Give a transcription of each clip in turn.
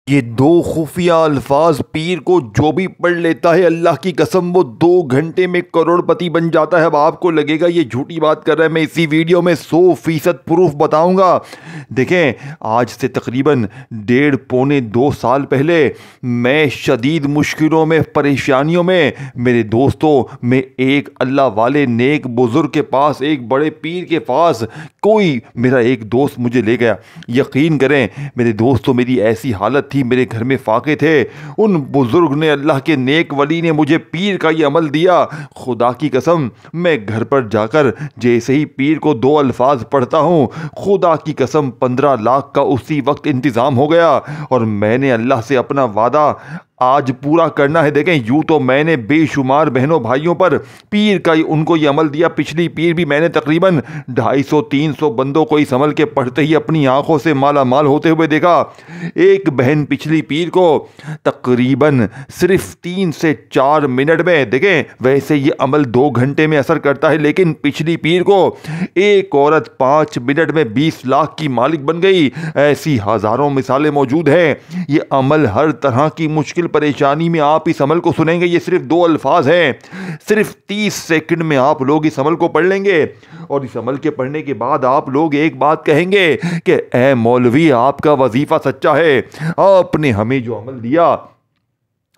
ये दो खुफिया अल्फाज पीर को जो भी पढ़ लेता है अल्लाह की कसम वो 2 घंटे में करोड़पति बन जाता है। अब आपको लगेगा ये झूठी बात कर रहा है, मैं इसी वीडियो में 100% प्रूफ बताऊंगा। देखें, आज से तकरीबन 1.5-2 साल पहले मैं शदीद मुश्किलों में, परेशानियों में, मेरे दोस्तों में एक अल्लाह वाले नेक बुजुर्ग के पास, एक बड़े पीर के पास कोई मेरा एक दोस्त मुझे ले गया। यकीन करें मेरे दोस्तों, मेरी ऐसी हालत थी, मेरे घर में फाके थे। उन बुजुर्ग ने, अल्लाह के नेक वली ने मुझे पीर का ये अमल दिया। खुदा की कसम, मैं घर पर जाकर जैसे ही पीर को 2 अल्फाज पढ़ता हूँ, खुदा की कसम 15 लाख का उसी वक्त इंतज़ाम हो गया। और मैंने अल्लाह से अपना वादा आज पूरा करना है। देखें, यूँ तो मैंने बेशुमार बहनों भाइयों पर पीर का उनको ये अमल दिया। पिछली पीर भी मैंने तकरीबन 250-300 बंदों को इस अमल के पढ़ते ही अपनी आंखों से माला माल होते हुए देखा। एक बहन पिछली पीर को तकरीबन सिर्फ 3 से 4 मिनट में, देखें वैसे ये अमल 2 घंटे में असर करता है, लेकिन पिछली पीर को एक औरत 5 मिनट में 20 लाख की मालिक बन गई। ऐसी हज़ारों मिसालें मौजूद हैं। ये अमल हर तरह की मुश्किल परेशानी में आप इस अमल को सुनेंगे। ये सिर्फ 2 अल्फाज हैं, सिर्फ 30 सेकंड में आप लोग इस अमल को पढ़ लेंगे। और इस अमल के पढ़ने के बाद आप लोग एक बात कहेंगे कि ए मौलवी, आपका वजीफा सच्चा है, आपने हमें जो अमल दिया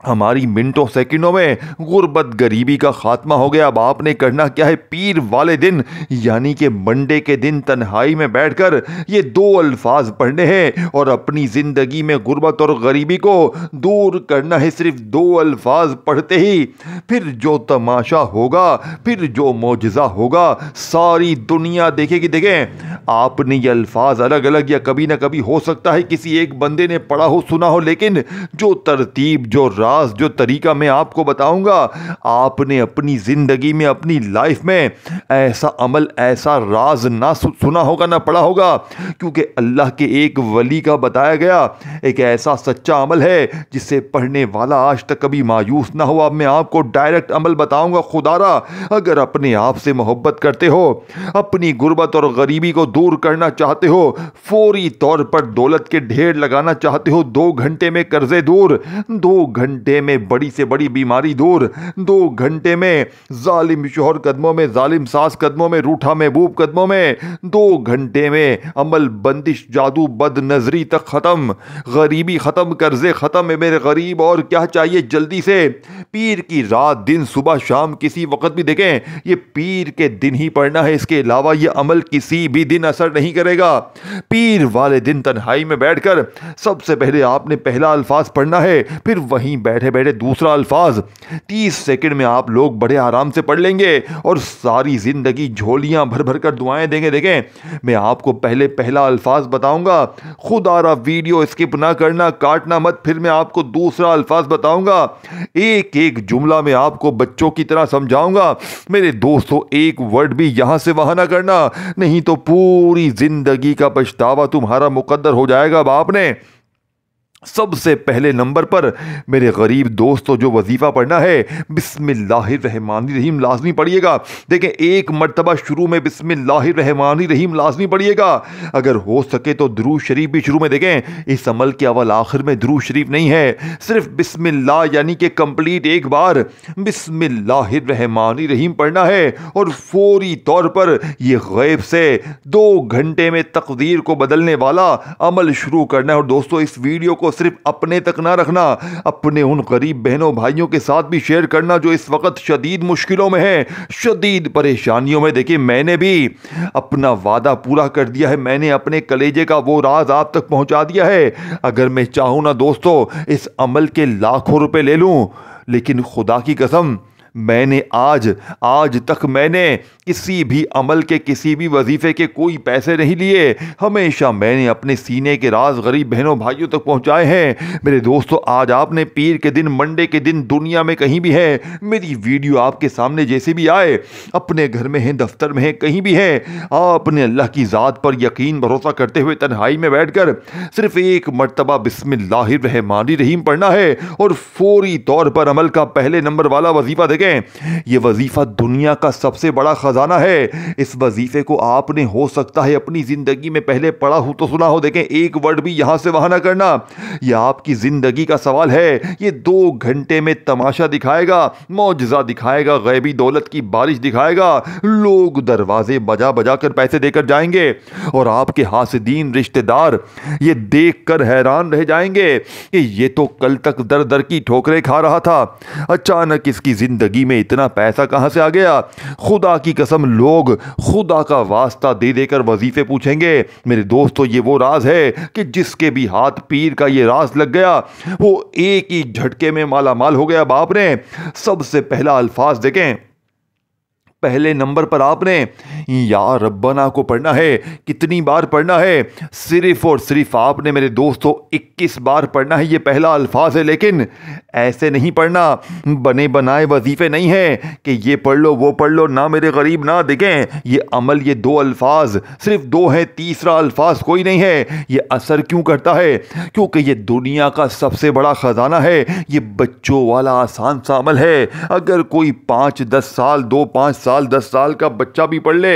हमारी मिनटों सेकंडों में गुर्बत गरीबी का खात्मा हो गया। अब आपने करना क्या है, पीर वाले दिन यानी कि मंडे के दिन तन्हाई में बैठकर ये 2 अल्फाज पढ़ने हैं और अपनी ज़िंदगी में गुर्बत और गरीबी को दूर करना है। सिर्फ 2 अल्फाज पढ़ते ही फिर जो तमाशा होगा, फिर जो मौजज़ा होगा, सारी दुनिया देखेगी। देखें, आपने ये अल्फाज अलग अलग या कभी ना कभी हो सकता है किसी एक बंदे ने पढ़ा हो, सुना हो, लेकिन जो तरतीब, जो राज, जो तरीका मैं आपको बताऊंगा, आपने अपनी जिंदगी में, अपनी लाइफ में ऐसा अमल, ऐसा राज ना सुना होगा, ना पढ़ा होगा। क्योंकि अल्लाह के एक वली का बताया गया एक ऐसा सच्चा अमल है जिसे पढ़ने वाला आज तक कभी मायूस ना हुआ। अब मैं आपको डायरेक्ट अमल बताऊंगा। खुदारा, अगर अपने आप से मोहब्बत करते हो, अपनी गुर्बत और गरीबी को दूर करना चाहते हो, फौरी तौर पर दौलत के ढेर लगाना चाहते हो, 2 घंटे में कर्जे दूर, 2 घंटे में बड़ी से बड़ी बीमारी दूर, 2 घंटे में जालिम शोहर कदमों में, जालिम सास कदमों में, रूठा महबूब कदमों में, 2 घंटे में अमल, बंदिश, जादू, बद नजरी तक खत्म, गरीबी खत्म, कर्जे खत्म है मेरे गरीब। और क्या चाहिए जल्दी से? पीर की रात, दिन, सुबह, शाम, किसी वक्त भी देखें, ये पीर के दिन ही पढ़ना है। इसके अलावा ये अमल किसी भी दिन असर नहीं करेगा। पीर वाले दिन तन्हाई में बैठकर सबसे पहले आपने पहला अल्फाज पढ़ना है, फिर वहीं बैठे बैठे दूसरा अल्फाज 30 सेकंड में आप लोग बड़े आराम से पढ़ लेंगे और सारी जिंदगी झोलियां भर भर कर दुआएं देंगे। देखें, मैं आपको पहले पहला अल्फाज बताऊंगा, खुदारा वीडियो स्किप ना करना, काटना मत, फिर मैं आपको दूसरा अल्फाज बताऊंगा। एक एक जुमला मैं आपको बच्चों की तरह समझाऊंगा। मेरे दोस्तों, एक वर्ड भी यहां से वहां ना करना, नहीं तो पूरी जिंदगी का पछतावा तुम्हारा मुकद्दर हो जाएगा। बाप ने सबसे पहले नंबर पर मेरे गरीब दोस्तों जो वजीफा पढ़ना है, बिस्मिल्लाहिर्रहमानिर्रहीम लाजमी पढ़िएगा। देखें, एक मर्तबा शुरू में बिस्मिल्लाहिर्रहमानिर्रहीम लाजमी पढ़िएगा। अगर हो सके तो दुरूद शरीफ भी शुरू में। देखें, इस अमल के अवल आखिर में दुरूद शरीफ नहीं है, सिर्फ बिस्मिल्लाह यानी कि कंप्लीट एक बार बिस्मिल्लाहिर्रहमानिर्रहीम पढ़ना है और फौरी तौर पर यह गैब से 2 घंटे में तकदीर को बदलने वाला अमल शुरू करना है। और दोस्तों, इस वीडियो को सिर्फ अपने तक ना रखना, अपने उन गरीब बहनों भाइयों के साथ भी शेयर करना जो इस वक्त शदीद मुश्किलों में है, शदीद परेशानियों में। देखिए, मैंने भी अपना वादा पूरा कर दिया है, मैंने अपने कलेजे का वो राज आप तक पहुंचा दिया है। अगर मैं चाहूं ना दोस्तों, इस अमल के लाखों रुपए ले लूं, लेकिन खुदा की कसम, मैंने आज तक मैंने किसी भी अमल के, किसी भी वजीफे के कोई पैसे नहीं लिए। हमेशा मैंने अपने सीने के राज गरीब बहनों भाइयों तक पहुंचाए हैं। मेरे दोस्तों, आज आपने पीर के दिन, मंडे के दिन, दुनिया में कहीं भी है, मेरी वीडियो आपके सामने जैसे भी आए, अपने घर में है, दफ्तर में है, कहीं भी है, आपने अल्लाह की ज़ात पर यकीन भरोसा करते हुए तन्हाई में बैठकर सिर्फ एक मर्तबा बिस्मिल्लाहिर्रहमानिर्रहीम पढ़ना है और फौरी तौर पर अमल का पहले नंबर वाला वजीफा देखें, ये वजीफा दुनिया का सबसे बड़ा खजाना है। इस वजीफे को आपने हो सकता है अपनी जिंदगी में पहले पढ़ा हो तो सुना हो। देखें, एक वर्ड भी यहां से वहां ना करना, यह आपकी जिंदगी का सवाल है। ये 2 घंटे में तमाशा दिखाएगा, मौजज़ा दिखाएगा, गैबी दौलत की बारिश दिखाएगा। लोग दरवाजे बजा बजा कर पैसे देकर जाएंगे और आपके हासिदीन रिश्तेदार ये देखकर हैरान रह जाएंगे कि ये तो कल तक दर दर की ठोकरें खा रहा था, अचानक इसकी जिंदगी में इतना पैसा कहां से आ गया। खुदा की कसम, लोग खुदा का वास्ता दे देकर वजीफे पूछेंगे। मेरे दोस्तों, ये वो राज है कि जिसके भी हाथ पीर का ये राज लग गया वो एक ही झटके में माला माल हो गया। बाप ने सबसे पहला अल्फाज देखें, पहले नंबर पर आपने या रब्बना को पढ़ना है। कितनी बार पढ़ना है? सिर्फ और सिर्फ आपने मेरे दोस्तों 21 बार पढ़ना है। ये पहला अल्फाज है, लेकिन ऐसे नहीं पढ़ना, बने बनाए वजीफे नहीं है कि ये पढ़ लो वो पढ़ लो, ना मेरे गरीब ना। देखें, ये अमल, ये 2 अल्फाज सिर्फ 2 हैं, तीसरा अल्फाज कोई नहीं है। ये असर क्यों करता है? क्योंकि ये दुनिया का सबसे बड़ा खजाना है। ये बच्चों वाला आसान सा अमल है। अगर कोई 5-10 साल 2-5 साल 10 साल का बच्चा भी पढ़ ले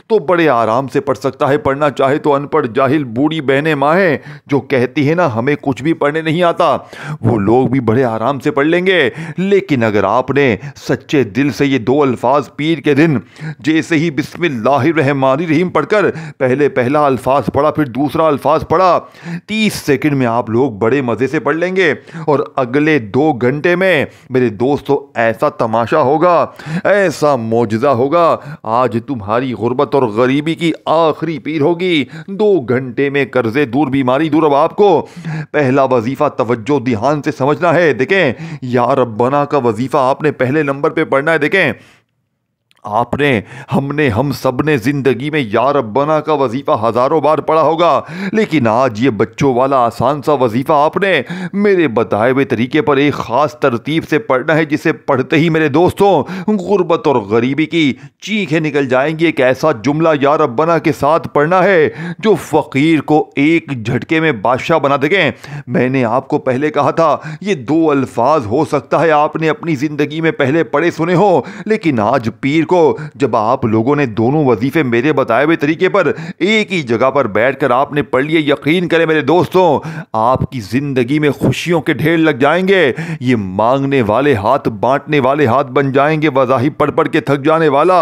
तो बड़े आराम से पढ़ सकता है। पढ़ना चाहे तो अनपढ़ जाहिल बूढ़ी बहनें माएँ जो कहती है ना हमें कुछ भी पढ़ने नहीं आता, वो लोग भी बड़े आराम से पढ़ लेंगे। लेकिन अगर आपने सच्चे दिल से ये 2 अल्फाज पीर के दिन जैसे ही बिस्मिल्लाहिर्रहमानिर्रहीम पढ़कर पहले पहला अल्फाज पढ़ा, फिर दूसरा अल्फाज पढ़ा, 30 सेकंड में आप लोग बड़े मजे से पढ़ लेंगे। और अगले 2 घंटे में मेरे दोस्तों ऐसा तमाशा होगा, ऐसा मौजज़ा होगा, आज तुम्हारी गुर्बत और गरीबी की आखिरी पीर होगी। 2 घंटे में कर्जे दूर, बीमारी दूर। अब आपको पहला वजीफा तवज्जो ध्यान से समझना है। देखें, या रब्बना का वजीफा आपने पहले नंबर पे पढ़ना है। देखें, आपने, हमने, हम सब ने जिंदगी में या रब्बना का वजीफा हजारों बार पढ़ा होगा, लेकिन आज ये बच्चों वाला आसान सा वजीफा आपने मेरे बताए हुए तरीके पर एक खास तरतीब से पढ़ना है, जिसे पढ़ते ही मेरे दोस्तों गुर्बत और गरीबी की चीखें निकल जाएंगी। एक ऐसा जुमला या रब्बना के साथ पढ़ना है जो फकीर को एक झटके में बादशाह बना देंगे। मैंने आपको पहले कहा था ये 2 अल्फाज हो सकता है आपने अपनी जिंदगी में पहले पढ़े सुने हो, लेकिन आज पीर को जब आप लोगों ने दोनों वजीफे मेरे बताए हुए तरीके पर एक ही जगह पर बैठकर आपने पढ़ लिए, यकीन करें मेरे दोस्तों आपकी जिंदगी में खुशियों के ढेर लग जाएंगे। ये मांगने वाले हाथ बांटने वाले हाथ बन जाएंगे। वज़ाहिब पढ़ पढ़ के थक जाने वाला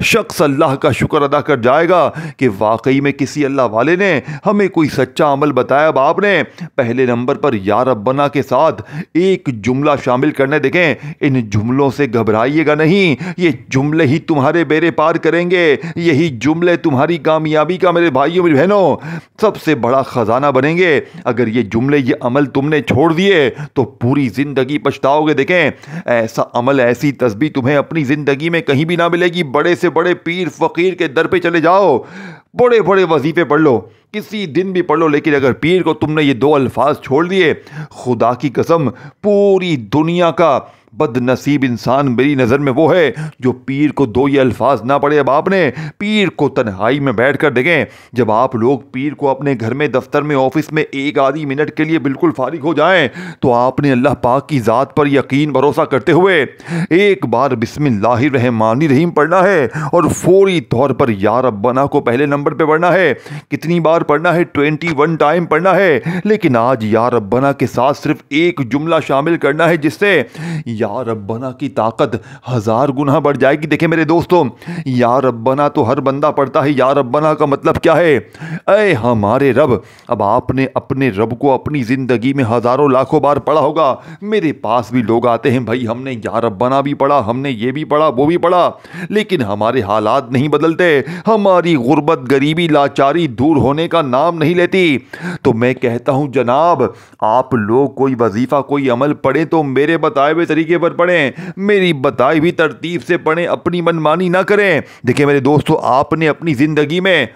शख्स अल्लाह का शुक्र अदा कर जाएगा कि वाकई में किसी अल्लाह वाले ने हमें कोई सच्चा अमल बताया। अब आपने पहले नंबर पर या रब्बना के साथ एक जुमला शामिल करने। देखें, इन जुमलों से घबराइएगा नहीं, ये जुमले ही तुम्हारे बेड़े पार करेंगे। यही जुमले तुम्हारी कामयाबी का मेरे भाइयों मेरी बहनों सबसे बड़ा खजाना बनेंगे। अगर ये जुमले, ये अमल तुमने छोड़ दिए तो पूरी जिंदगी पछताओगे। देखें, ऐसा अमल, ऐसी तस्बीह तुम्हें अपनी जिंदगी में कहीं भी ना मिलेगी। बड़े से बड़े पीर फकीर के दर पे चले जाओ, बड़े बड़े वजीफे पढ़ लो, किसी दिन भी पढ़ लो, लेकिन अगर पीर को तुमने ये 2 अल्फाज छोड़ दिए, खुदा की कसम पूरी दुनिया का बदनसीब इंसान मेरी नज़र में वो है जो पीर को 2 ये अल्फाज ना पढ़े। अब आपने पीर को तन्हाई में बैठ कर देखें, जब आप लोग पीर को अपने घर में, दफ्तर में, ऑफिस में 1 आधी मिनट के लिए बिल्कुल फारिग हो जाएं, तो आपने अल्लाह पाक की ज़ात पर यकीन भरोसा करते हुए एक बार बिस्मिल्लाहिर्रहमानिर्रहीम पढ़ना है और फौरी तौर पर या रब्बना को पहले नंबर पर पढ़ना है। कितनी बार पढ़ना है? 21 टाइम पढ़ना है। लेकिन आज या रब्बना के साथ सिर्फ एक जुमला शामिल करना है, जिससे या रब्बना की ताकत 1000 गुना बढ़ जाएगी। देखें मेरे दोस्तों, या रब्बना तो हर बंदा पढ़ता है, या रब्बना का मतलब क्या है? ऐ हमारे रब। अब आपने अपने रब को अपनी जिंदगी में हजारों लाखों बार पढ़ा होगा। मेरे पास भी लोग आते हैं, भाई हमने या रब्बना भी पढ़ा, हमने ये भी पढ़ा, वो भी पढ़ा, लेकिन हमारे हालात नहीं बदलते, हमारी गुर्बत, गरीबी, लाचारी दूर होने का नाम नहीं लेती। तो मैं कहता हूं जनाब, आप लोग कोई वजीफा, कोई अमल पढ़े तो मेरे बताए हुए तरीके पर पढ़ें, मेरी बताई हुई तरतीब से पढ़ें, अपनी मनमानी ना करें। देखिए मेरे दोस्तों, आपने अपनी जिंदगी में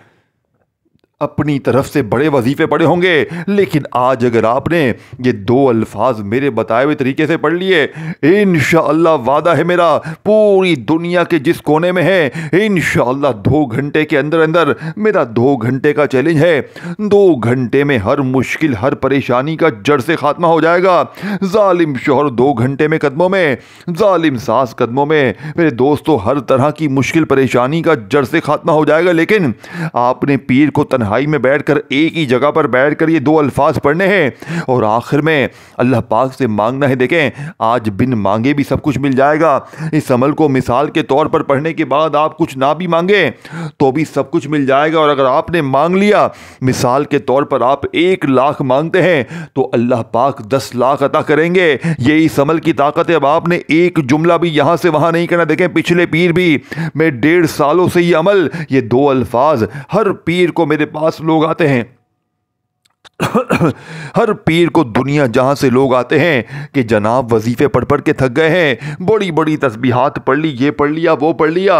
अपनी तरफ से बड़े वजीफे पढ़े होंगे, लेकिन आज अगर आपने ये दो अल्फाज मेरे बताए हुए तरीके से पढ़ लिए, इंशाअल्लाह वादा है मेरा, पूरी दुनिया के जिस कोने में है, इंशाअल्लाह 2 घंटे के अंदर अंदर, मेरा 2 घंटे का चैलेंज है, 2 घंटे में हर मुश्किल हर परेशानी का जड़ से खात्मा हो जाएगा। जालिम शोहर 2 घंटे में कदमों में, जालिम सास कदमों में, मेरे दोस्तों हर तरह की मुश्किल परेशानी का जड़ से खात्मा हो जाएगा। लेकिन आपने पीर को तन्हाई में बैठकर एक ही जगह पर बैठकर ये 2 अल्फाज पढ़ने हैं और आखिर में अल्लाह पाक से मांगना है। देखें, आज बिन मांगे भी सब कुछ मिल जाएगा। इस अमल को मिसाल के तौर पर पढ़ने के बाद आप कुछ ना भी मांगे तो भी सब कुछ मिल जाएगा। और अगर आपने मांग लिया, मिसाल के तौर पर आप 1 लाख मांगते हैं तो अल्लाह पाक 10 लाख अता करेंगे। ये इस अमल की ताकत है। अब आपने एक जुमला भी यहां से वहां नहीं करना। देखें, पिछले पीर भी, मैं 1.5 सालों से ये अमल, ये 2 अल्फाज, हर पीर को मेरे पास लोग आते हैं हर पीर को दुनिया जहां से लोग आते हैं कि जनाब वजीफे पढ़ पढ़ के थक गए हैं, बड़ी बड़ी तस्बीहात पढ़ ली, ये पढ़ लिया वो पढ़ लिया,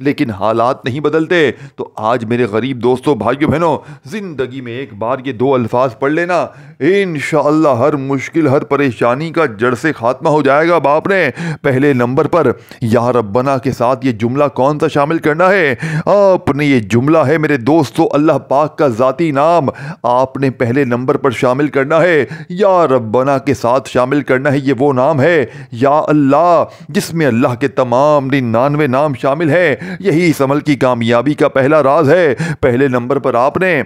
लेकिन हालात नहीं बदलते। तो आज मेरे गरीब दोस्तों भाइयों बहनों, जिंदगी में एक बार ये 2 अल्फाज पढ़ लेना, इंशाअल्लाह हर मुश्किल हर परेशानी का जड़ से खात्मा हो जाएगा। बाप ने पहले नंबर पर या रब्बना के साथ ये जुमला कौन सा शामिल करना है? आपने ये जुमला है मेरे दोस्तों अल्लाह पाक का ज़ाती नाम, आपने पहले नंबर पर शामिल करना है। या रब्बना के साथ शामिल करना है, ये वो नाम है या अल्लाह जिसमें अल्लाह के तमाम 99 नाम शामिल है। यही इस अमल की कामयाबी का पहला राज है। पहले नंबर पर आपने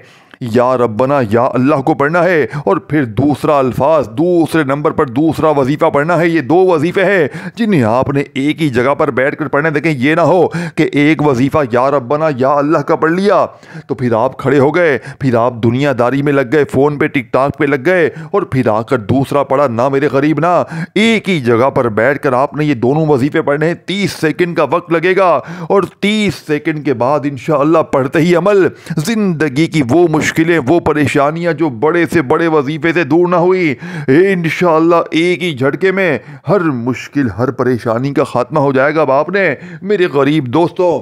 या रब्बना या अल्लाह को पढ़ना है और फिर दूसरा अल्फाज, दूसरे नंबर पर दूसरा वजीफा पढ़ना है। ये 2 वजीफे हैं जिन्हें आपने एक ही जगह पर बैठ कर पढ़ना। देखें, ये ना हो कि एक वजीफा या रब्बना या अल्लाह का पढ़ लिया तो फिर आप खड़े हो गए, फिर आप दुनियादारी में लग गए, फ़ोन पे टिकटॉक पे लग गए और फिर आकर दूसरा पढ़ा। ना मेरे गरीब ना, एक ही जगह पर बैठ कर आपने ये दोनों वजीफे पढ़ने हैं। 30 सेकंड का वक्त लगेगा और 30 सेकंड के बाद इंशाअल्लाह पढ़ते ही अमल, जिंदगी की वो मुश्किलें वो परेशानियां जो बड़े से बड़े वजीफे से दूर ना हुई, इंशाअल्लाह एक ही झटके में हर मुश्किल हर परेशानी का खात्मा हो जाएगा। बाप ने मेरे गरीब दोस्तों,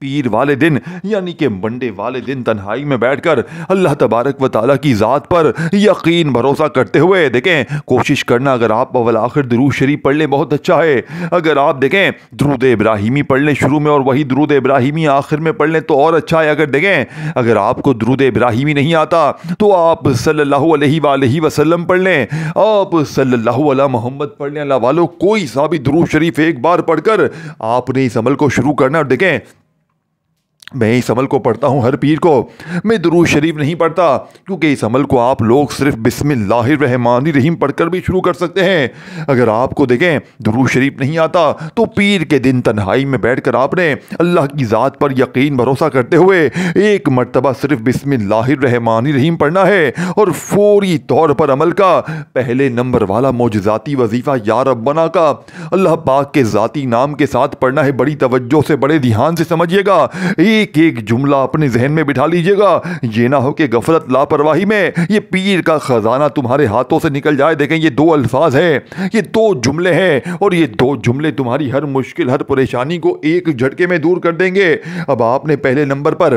पीर वाले दिन यानी कि मंडे वाले दिन तन्हाई में बैठकर अल्लाह तबारक व ताला की ज़ात पर यकीन भरोसा करते हुए देखें, कोशिश करना अगर आप अव्वल आखिर दुरूद शरीफ पढ़ लें बहुत अच्छा है। अगर आप देखें दुरूद इब्राहिमी पढ़ लें शुरू में और वही दुरूद इब्राहिमी आखिर में पढ़ लें तो और अच्छा है। अगर देखें अगर आपको दुरूद इब्राहिमी नहीं आता तो आप सल्लल्लाहु अलैहि वसल्लम पढ़ लें, आप सल्लल्लाहु अला मोहम्मद पढ़ लें। अल्लाह वालों, कोई सा भी दुरूद शरीफ एक बार पढ़कर आपने इस अमल को शुरू करना। और देखें, मैं इस अमल को पढ़ता हूँ हर पीर को, मैं दुरूद शरीफ नहीं पढ़ता क्योंकि इस अमल को आप लोग सिर्फ बिस्मिल्लाहिर्रहमानिर्रहीम पढ़कर भी शुरू कर सकते हैं। अगर आपको देखें दुरूद शरीफ नहीं आता तो पीर के दिन तन्हाई में बैठकर आपने अल्लाह की ज़ात पर यकीन भरोसा करते हुए एक मर्तबा सिर्फ बिस्मिल्लाहिर्रहमानिर्रहीम पढ़ना है और फौरी तौर पर अमल का पहले नंबर वाला मौजज़ाती वजीफ़ा या रब्बना का अल्लाह पाक के ज़ाती नाम के साथ पढ़ना है। बड़ी तवज्जो से बड़े ध्यान से समझिएगा, एक एक जुमला अपने जहन में बिठा लीजिएगा। ये ना हो कि गफलत लापरवाही में ये पीर का खजाना तुम्हारे हाथों से निकल जाए। देखें, ये 2 अल्फाज हैं, ये 2 जुमले हैं और ये 2 जुमले तुम्हारी हर मुश्किल हर परेशानी को एक झटके में दूर कर देंगे। अब आपने पहले नंबर पर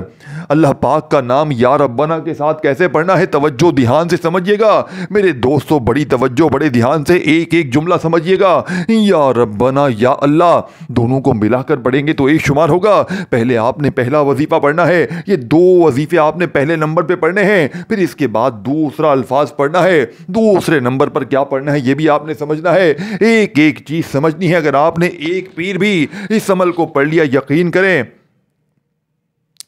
अल्लाह पाक का नाम या रब्बना के साथ कैसे पढ़ना है, तवज्जो ध्यान से समझिएगा मेरे दोस्तों, बड़ी तवज्जो बड़े ध्यान से एक एक जुमला समझिएगा। या रब्बना या अल्लाह दोनों को मिलाकर पढ़ेंगे तो एक शुमार होगा। पहले आपने पहला वजीफा पढ़ना है, ये 2 वजीफे आपने पहले नंबर पे पढ़ने हैं, फिर इसके बाद दूसरा अल्फाज पढ़ना है, दूसरे नंबर पर क्या पढ़ना है ये भी आपने समझना है। एक एक चीज समझनी है। अगर आपने एक पीर भी इस अमल को पढ़ लिया, यकीन करें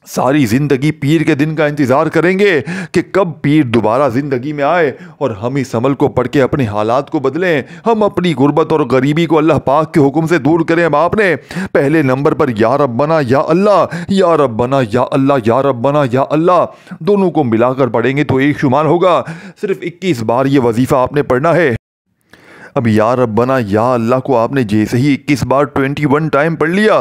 सारी जिंदगी पीर के दिन का इंतजार करेंगे कि कब पीर दोबारा जिंदगी में आए और हम इस अमल को पढ़ के अपने हालात को बदलें, हम अपनी गुर्बत और गरीबी को अल्लाह पाक के हुक्म से दूर करें। अब आपने पहले नंबर पर या रब्बना या अल्लाह, या रब्बना या अल्लाह, या रब्बना या अल्लाह दोनों को मिलाकर पढ़ेंगे तो एक शुमार होगा। सिर्फ 21 बार ये वजीफा आपने पढ़ना है। अब या रब्बना या अल्लाह को आपने जैसे ही 21 बार 21 टाइम पढ़ लिया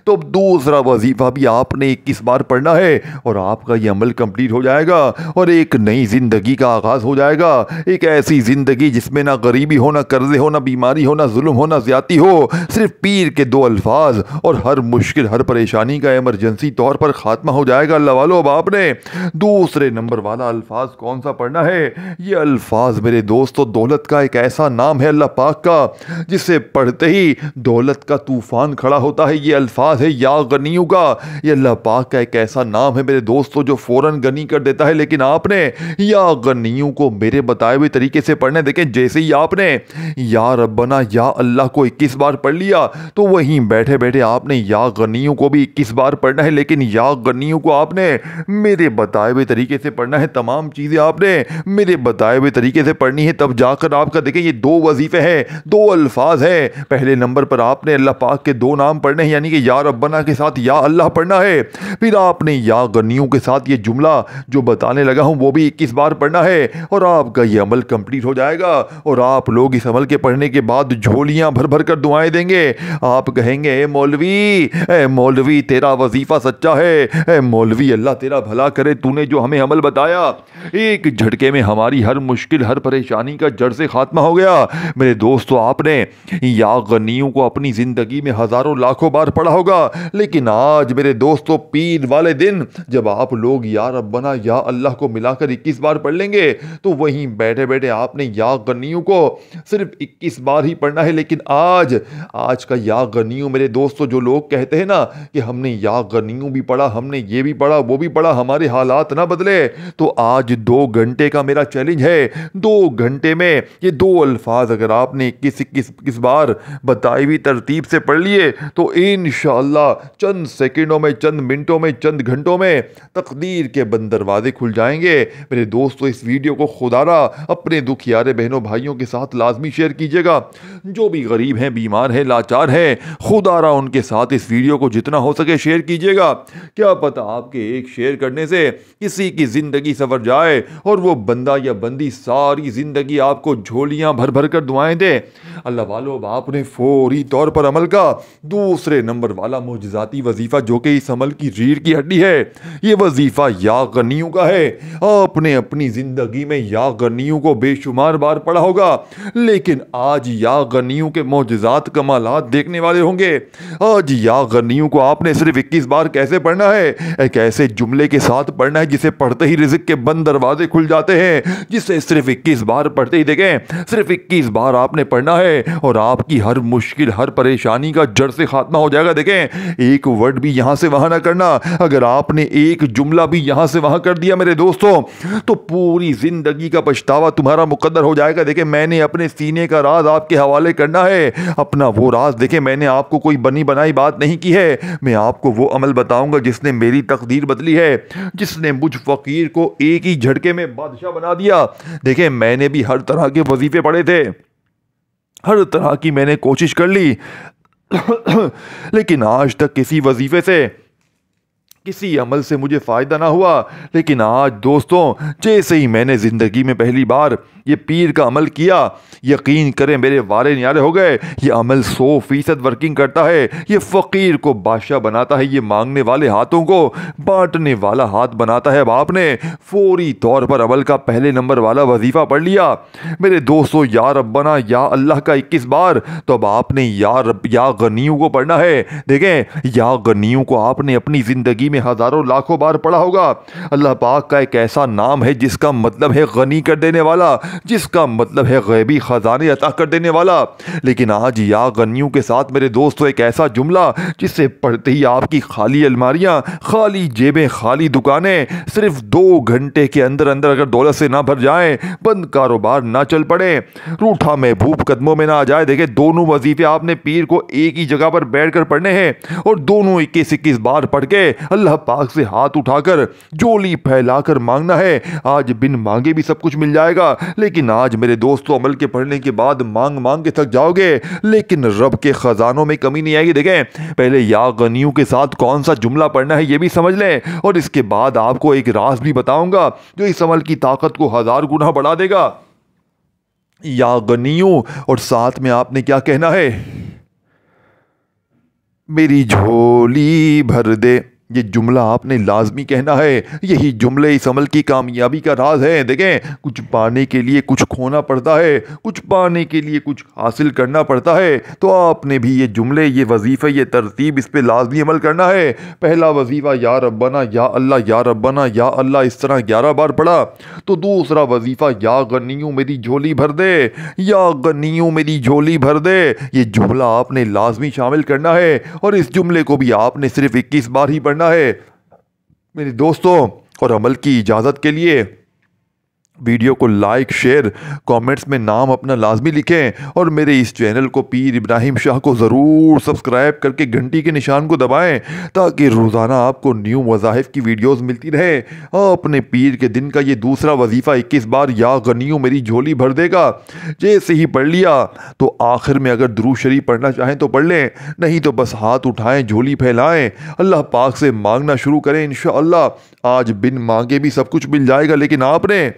तो अब दूसरा वजीफ़ा भी आपने 21 बार पढ़ना है और आपका ये अमल कंप्लीट हो जाएगा और एक नई ज़िंदगी का आगाज़ हो जाएगा। एक ऐसी ज़िंदगी जिसमें ना गरीबी हो, ना कर्जे हो, ना बीमारी हो, ना जुल्म हो, ना ज़्यादती हो, सिर्फ पीर के 2 अल्फाज और हर मुश्किल हर परेशानी का इमरजेंसी तौर पर ख़ात्मा हो जाएगा। अल्लाह वालों, अब आपने दूसरे नंबर वाला अल्फाज कौन सा पढ़ना है? ये अल्फाज मेरे दोस्तों दौलत का एक ऐसा नाम है अल्लाह पाक का जिसे पढ़ते ही दौलत का तूफान खड़ा होता है। ये अल्फाज है या गनियों का। ये अल्लाह पाक का एक ऐसा नाम है मेरे दोस्तों जो फौरन गनी कर देता है। लेकिन आपने या गनियों को मेरे बताए हुए तरीके से पढ़ना है। देखें, जैसे ही आपने या रब्बना या अल्लाह को 21 बार पढ़ लिया तो वहीं बैठे बैठे आपने या गनियों को भी 21 बार पढ़ना है। लेकिन या गनियों को आपने मेरे बताए हुए तरीके से पढ़ना है। तमाम चीज़ें आपने मेरे बताए हुए तरीके से पढ़नी है, तब जाकर आपका देखें ये 2 वजीफे हैं, 2 अल्फाज हैं। पहले नंबर पर आपने अल्लाह पाक के 2 नाम पढ़ने हैं, यानी कि या रब्बना के साथ या अल्लाह पढ़ना है। फिर आपने या गनियों के साथ ये जुमला जो बताने लगा हूं वो भी 21 बार पढ़ना है और आपका ये अमल कंप्लीट हो जाएगा। और आप लोग इस अमल के पढ़ने के बाद झोलियां भर भर कर दुआएं देंगे। आप कहेंगे ए मौलवी तेरा वजीफा सच्चा है, ए मौलवी अल्लाह तेरा भला करे, तूने जो हमें अमल बताया एक झटके में हमारी हर मुश्किल हर परेशानी का जड़ से खात्मा हो गया। मेरे दोस्तों, आपने या गनियों को अपनी ज़िंदगी में हज़ारों लाखों बार पढ़ा होगा, लेकिन आज मेरे दोस्तों पीर वाले दिन जब आप लोग या रब्बना या अल्लाह को मिलाकर 21 बार पढ़ लेंगे तो वहीं बैठे बैठे आपने या गनियों को सिर्फ 21 बार ही पढ़ना है। लेकिन आज का या गनियों मेरे दोस्तों, जो लोग कहते हैं ना कि हमने या गनियों भी पढ़ा, हमने ये भी पढ़ा वो भी पढ़ा, हमारे हालात ना बदले, तो आज 2 घंटे का मेरा चैलेंज है। 2 घंटे में ये 2 अल्फाज अगर आपने 21 बार बताई हुई तरतीब से पढ़ लिए तो इंशाअल्लाह चंद सेकंडों में, चंद मिनटों में, चंद घंटों में तकदीर के बंद दरवाजे खुल जाएंगे। मेरे दोस्तों, इस वीडियो को खुदारा अपने दुखियारे बहनों भाइयों के साथ लाजमी शेयर कीजिएगा। जो भी गरीब हैं, बीमार हैं, लाचार हैं, खुदारा उनके साथ इस वीडियो को जितना हो सके शेयर कीजिएगा। क्या पता आपके एक शेयर करने से किसी की जिंदगी संवर जाए और वो बंदा या बंदी सारी जिंदगी आपको झोलियां भर भर कर दुआएं दे। अल्लाह वालों, अब आपने फौरी तौर पर अमल का दूसरे नंबर वाला मुजज़ाती वजीफा जो कि इस अमल की रीढ़ की हड्डी है, ये वजीफा या गनियों का है। आपने अपनी जिंदगी में या गनियों को बेशुमार बार पढ़ा होगा, लेकिन आज या गनियों के मुजज़ात कमालात देखने वाले होंगे। आज या गनियों को आपने सिर्फ 21 बार कैसे पढ़ना है? एक ऐसे जुमले के साथ पढ़ना है जिसे पढ़ते ही रिज़्क़ के बंद दरवाजे खुल जाते हैं, जिसे सिर्फ 21 बार पढ़ते ही देखें, सिर्फ 21 बार आपने पढ़ना है और आपकी हर मुश्किल हर परेशानी का जड़ से खात्मा हो जाएगा। देखें, एक वर्ड भी यहां से वहां ना करना। अगर आपने एक जुमला भी यहां से वहां कर दिया मेरे दोस्तों तो पूरी जिंदगी का पछतावा तुम्हारा मुकद्दर हो जाएगा। देखें, मैंने अपने सीने का राज आपके हवाले करना है, अपना वो राज। देखें, मैंने आपको कोई बनी बनाई बात नहीं की है, मैं आपको वो अमल बताऊंगा जिसने मेरी तकदीर बदली है, जिसने मुझ फकीर को एक ही झटके में बादशाह बना दिया। देखें, मैंने भी हर तरह के वजीफे पढ़े थे, हर तरह की मैंने कोशिश कर ली लेकिन आज तक किसी वजीफे से, किसी अमल से मुझे फ़ायदा ना हुआ। लेकिन आज दोस्तों, जैसे ही मैंने ज़िंदगी में पहली बार ये पीर का अमल किया, यकीन करें मेरे वारे न्यारे हो गए। ये अमल 100% वर्किंग करता है। ये फ़कीर को बादशाह बनाता है, ये मांगने वाले हाथों को बांटने वाला हाथ बनाता है। अब आपने फौरी तौर पर अमल का पहले नंबर वाला वजीफ़ा पढ़ लिया मेरे दोस्तों, या रब्बना या अल्लाह का 21 बार। तो अब आपने या गनियों को पढ़ना है। देखें, या गनियों को आपने अपनी ज़िंदगी में हज़ारों लाखों बार पढ़ा होगा। अल्लाह पाक का एक ऐसा नाम है जिसका मतलब है गनी कर देने वाला, जिसका मतलब है गैबी खजाने अता कर देने वाला। लेकिन आज या गनियों के साथ मेरे दोस्तों एक ऐसा जुमला जिसे पढ़ते ही आपकी खाली अलमारियां, खाली जेबें, खाली दुकानें सिर्फ 2 घंटे के अंदर अंदर अगर दौलत से ना भर जाएं, बंद कारोबार ना चल पड़े, रूठा महबूब कदमों में ना आ जाए। देखे, दोनों वजीफे आपने पीर को एक ही जगह पर बैठ कर पढ़ने हैं और दोनों 21-21 बार पढ़ के अल्लाह पाक से हाथ उठाकर झोली फैलाकर मांगना है। आज बिन मांगे भी सब कुछ मिल जाएगा, लेकिन आज मेरे दोस्तों अमल के पढ़ने के बाद मांग मांग के थक जाओगे, लेकिन रब के खजानों में कमी नहीं आएगी। देखें, पहले या गनियों के साथ कौन सा जुमला पढ़ना है ये भी समझ लें और इसके बाद आपको एक राज भी बताऊंगा जो इस अमल की ताकत को 1000 गुना बढ़ा देगा। या गनियों, और साथ में आपने क्या कहना है, मेरी झोली भर दे। ये जुमला आपने लाजमी कहना है। यही जुमले इस अमल की कामयाबी का राज है। देखें, कुछ पाने के लिए कुछ खोना पड़ता है, कुछ पाने के लिए कुछ हासिल करना पड़ता है। तो आपने भी ये जुमले, ये वजीफ़े, ये तरतीब, इस पे लाजमी अमल करना है। पहला वजीफ़ा या रब्बना या अल्लाह, या रब्बना या अल्लाह, इस तरह 11 बार पढ़ा। तो दूसरा वजीफ़ा या गनियों मेरी झोली भर दे, या गनियों मेरी झोली भर दे। ये जुमला आपने लाजमी शामिल करना है, और इस जुमले को भी आपने सिर्फ 21 बार ही पढ़ना है मेरे दोस्तों। और अमल की इजाज़त के लिए वीडियो को लाइक, शेयर, कमेंट्स में नाम अपना लाजमी लिखें, और मेरे इस चैनल को पीर इब्राहिम शाह को ज़रूर सब्सक्राइब करके घंटी के निशान को दबाएं, ताकि रोज़ाना आपको न्यू वज़ाइफ की वीडियोस मिलती रहे। अपने पीर के दिन का ये दूसरा वजीफ़ा 21 बार या गनियों मेरी झोली भर देगा। जैसे ही पढ़ लिया तो आखिर में अगर दुरूद शरीफ पढ़ना चाहें तो पढ़ लें, नहीं तो बस हाथ उठाएं, झोली फैलाएं, अल्लाह पाक से मांगना शुरू करें। इंशाअल्लाह आज बिन मांगे भी सब कुछ मिल जाएगा। लेकिन आपने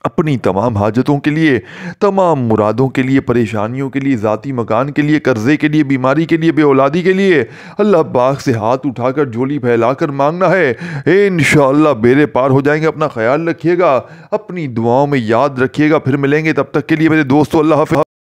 अपनी तमाम हाजतों के लिए, तमाम मुरादों के लिए, परेशानियों के लिए, ज़ाती मकान के लिए, कर्ज़े के लिए, बीमारी के लिए, बेऔलादी के लिए अल्लाह पाक से हाथ उठाकर झोली फैलाकर मांगना है। इंशाअल्लाह बेड़े पार हो जाएंगे। अपना ख्याल रखिएगा, अपनी दुआओं में याद रखिएगा। फिर मिलेंगे, तब तक के लिए मेरे दोस्तों, अल्लाह हाफ़िज़।